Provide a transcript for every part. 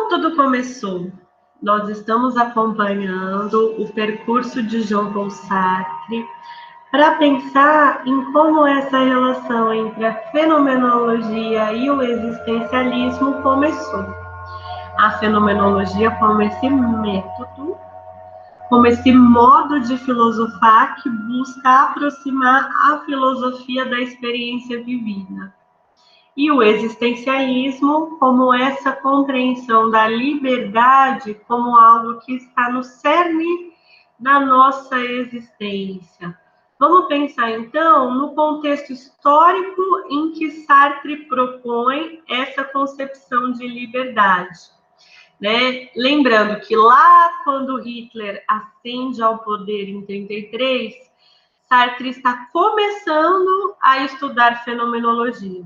Como tudo começou? Nós estamos acompanhando o percurso de Jean-Paul Sartre para pensar em como essa relação entre a fenomenologia e o existencialismo começou. A fenomenologia como esse método, como esse modo de filosofar que busca aproximar a filosofia da experiência vivida. E o existencialismo como essa compreensão da liberdade como algo que está no cerne da nossa existência. Vamos pensar, então, no contexto histórico em que Sartre propõe essa concepção de liberdade. Né? Lembrando que lá quando Hitler ascende ao poder em 1933, Sartre está começando a estudar fenomenologia.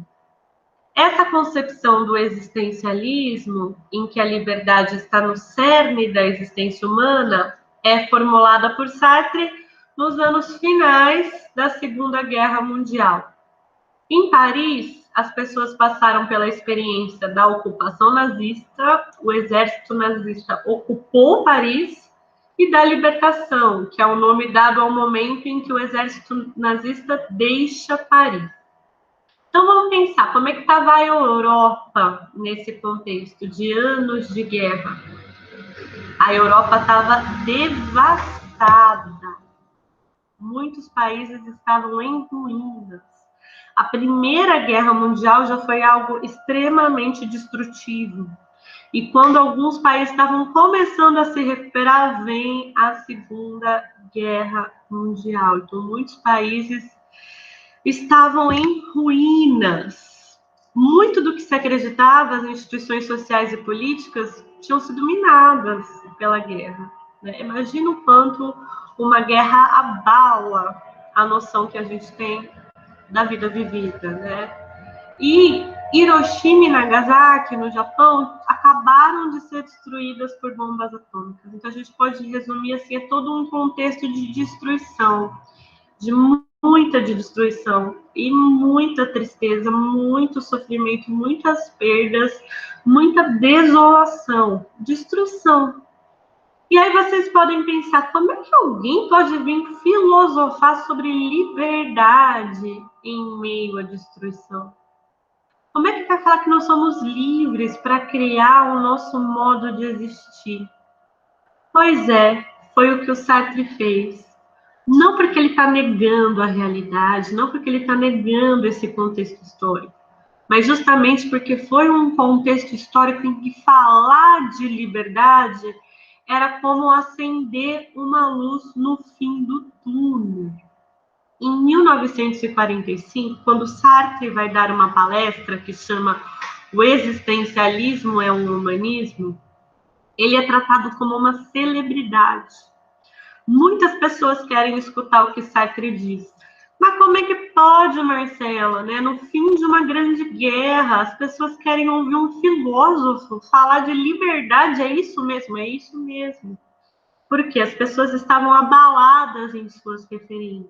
Essa concepção do existencialismo, em que a liberdade está no cerne da existência humana, é formulada por Sartre nos anos finais da Segunda Guerra Mundial. Em Paris, as pessoas passaram pela experiência da ocupação nazista, o exército nazista ocupou Paris, e da libertação, que é o nome dado ao momento em que o exército nazista deixa Paris. Então, vamos pensar, como é que estava a Europa nesse contexto de anos de guerra? A Europa estava devastada. Muitos países estavam em ruínas. A Primeira Guerra Mundial já foi algo extremamente destrutivo. E quando alguns países estavam começando a se recuperar, vem a Segunda Guerra Mundial. Então, muitos países estavam em ruínas. Muito do que se acreditava, as instituições sociais e políticas tinham sido minadas pela guerra. Né? Imagina o quanto uma guerra abala a noção que a gente tem da vida vivida. Né? E Hiroshima e Nagasaki, no Japão, acabaram de ser destruídas por bombas atômicas. Então, a gente pode resumir assim, é todo um contexto de destruição, de muita destruição e muita tristeza, muito sofrimento, muitas perdas, muita desolação, destruição. E aí vocês podem pensar, como é que alguém pode vir filosofar sobre liberdade em meio à destruição? Como é que vai falar que nós somos livres para criar o nosso modo de existir? Pois é, foi o que o Sartre fez. Não porque ele está negando a realidade, não porque ele está negando esse contexto histórico, mas justamente porque foi um contexto histórico em que falar de liberdade era como acender uma luz no fim do túnel. Em 1945, quando Sartre vai dar uma palestra que chama O Existencialismo é um Humanismo, ele é tratado como uma celebridade. Muitas pessoas querem escutar o que Sartre diz. Mas como é que pode, Marcela, né? No fim de uma grande guerra, as pessoas querem ouvir um filósofo falar de liberdade. É isso mesmo, é isso mesmo. Porque as pessoas estavam abaladas em suas referências.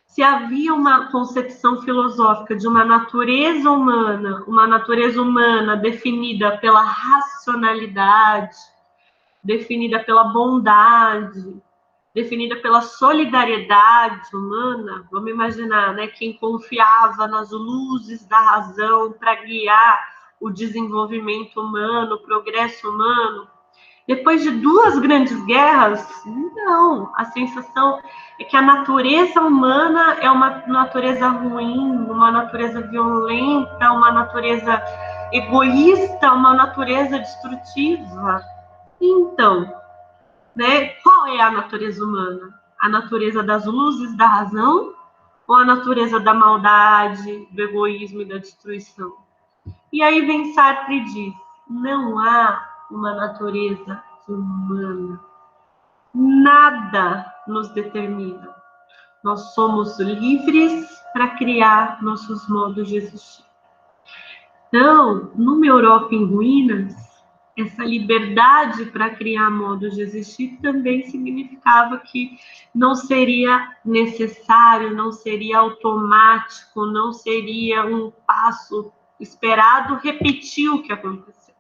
Se havia uma concepção filosófica de uma natureza humana definida pela racionalidade, definida pela bondade, definida pela solidariedade humana, vamos imaginar, né, quem confiava nas luzes da razão para guiar o desenvolvimento humano, o progresso humano. Depois de duas grandes guerras, não, a sensação é que a natureza humana é uma natureza ruim, uma natureza violenta, uma natureza egoísta, uma natureza destrutiva. Então, né? Qual é a natureza humana? A natureza das luzes da razão ou a natureza da maldade, do egoísmo e da destruição? E aí vem Sartre e diz, não há uma natureza humana. Nada nos determina. Nós somos livres para criar nossos modos de existir. Então, numa Europa em ruínas, essa liberdade para criar modos de existir também significava que não seria necessário, não seria automático, não seria um passo esperado repetir o que aconteceu.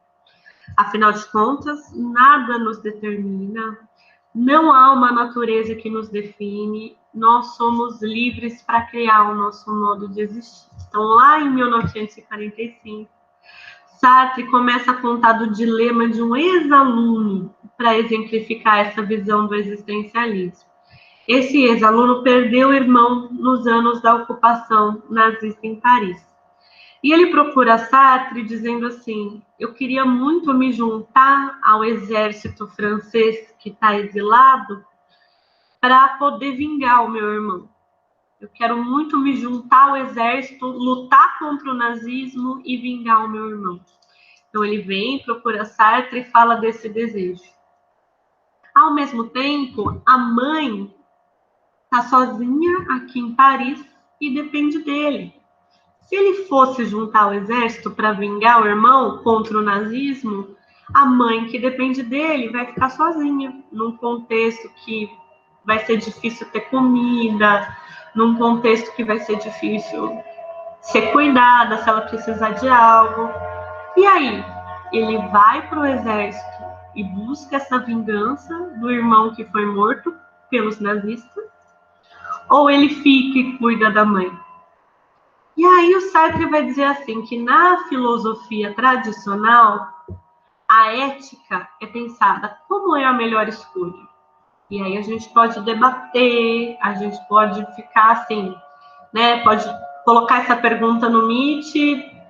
Afinal de contas, nada nos determina, não há uma natureza que nos define, nós somos livres para criar o nosso modo de existir. Então, lá em 1945, Sartre começa a contar do dilema de um ex-aluno para exemplificar essa visão do existencialismo. Esse ex-aluno perdeu o irmão nos anos da ocupação nazista em Paris. E ele procura Sartre dizendo assim: eu queria muito me juntar ao exército francês que está exilado para poder vingar o meu irmão. Eu quero muito me juntar ao exército, lutar contra o nazismo e vingar o meu irmão. Então ele vem, procura Sartre e fala desse desejo. Ao mesmo tempo, a mãe está sozinha aqui em Paris e depende dele. Se ele fosse juntar ao exército para vingar o irmão contra o nazismo, a mãe que depende dele vai ficar sozinha, num contexto que vai ser difícil ter comida, num contexto que vai ser difícil ser cuidada se ela precisar de algo. E aí, ele vai para o exército e busca essa vingança do irmão que foi morto pelos nazistas, ou ele fica e cuida da mãe? E aí o Sartre vai dizer assim, que na filosofia tradicional, a ética é pensada como é a melhor escolha. E aí a gente pode debater, a gente pode ficar assim, né? Pode colocar essa pergunta no Meet,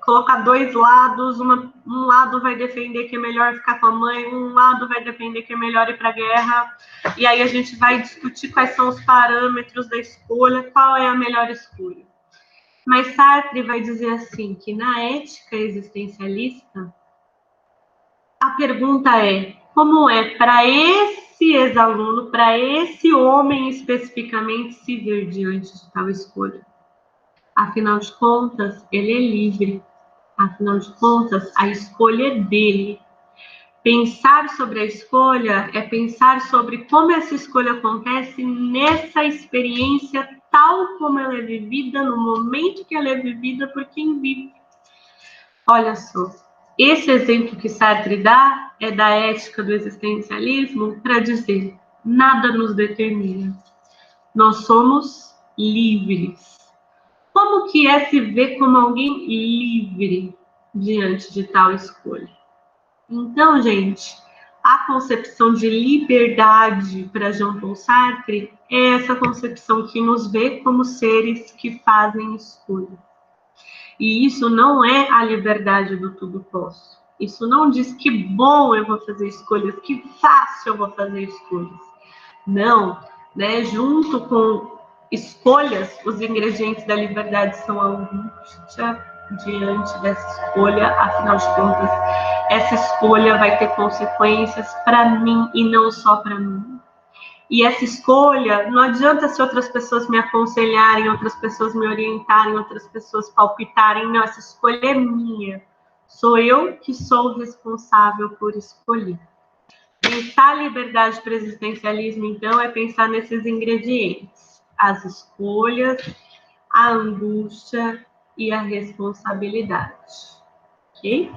colocar dois lados, um lado vai defender que é melhor ficar com a mãe, um lado vai defender que é melhor ir para a guerra, e aí a gente vai discutir quais são os parâmetros da escolha, qual é a melhor escolha. Mas Sartre vai dizer assim, que na ética existencialista, a pergunta é, como é para esse ex-aluno, para esse homem especificamente, se ver diante de tal escolha? Afinal de contas, ele é livre. Afinal de contas, a escolha é dele. Pensar sobre a escolha é pensar sobre como essa escolha acontece nessa experiência tal como ela é vivida, no momento que ela é vivida por quem vive. Olha só, esse exemplo que Sartre dá é da ética do existencialismo para dizer, nada nos determina. Nós somos livres. Como que é se ver como alguém livre diante de tal escolha? Então, gente, a concepção de liberdade para Jean-Paul Sartre é essa concepção que nos vê como seres que fazem escolha. E isso não é a liberdade do tudo posso. Isso não diz que bom eu vou fazer escolhas, que fácil eu vou fazer escolhas. Não, né? Junto com escolhas, os ingredientes da liberdade são a angústia diante dessa escolha, afinal de contas, essa escolha vai ter consequências para mim e não só para mim. E essa escolha, não adianta se outras pessoas me aconselharem, outras pessoas me orientarem, outras pessoas palpitarem, não, essa escolha é minha. Sou eu que sou responsável por escolher. Pensar a liberdade para o existencialismo, então, é pensar nesses ingredientes: as escolhas, a angústia e a responsabilidade. Ok?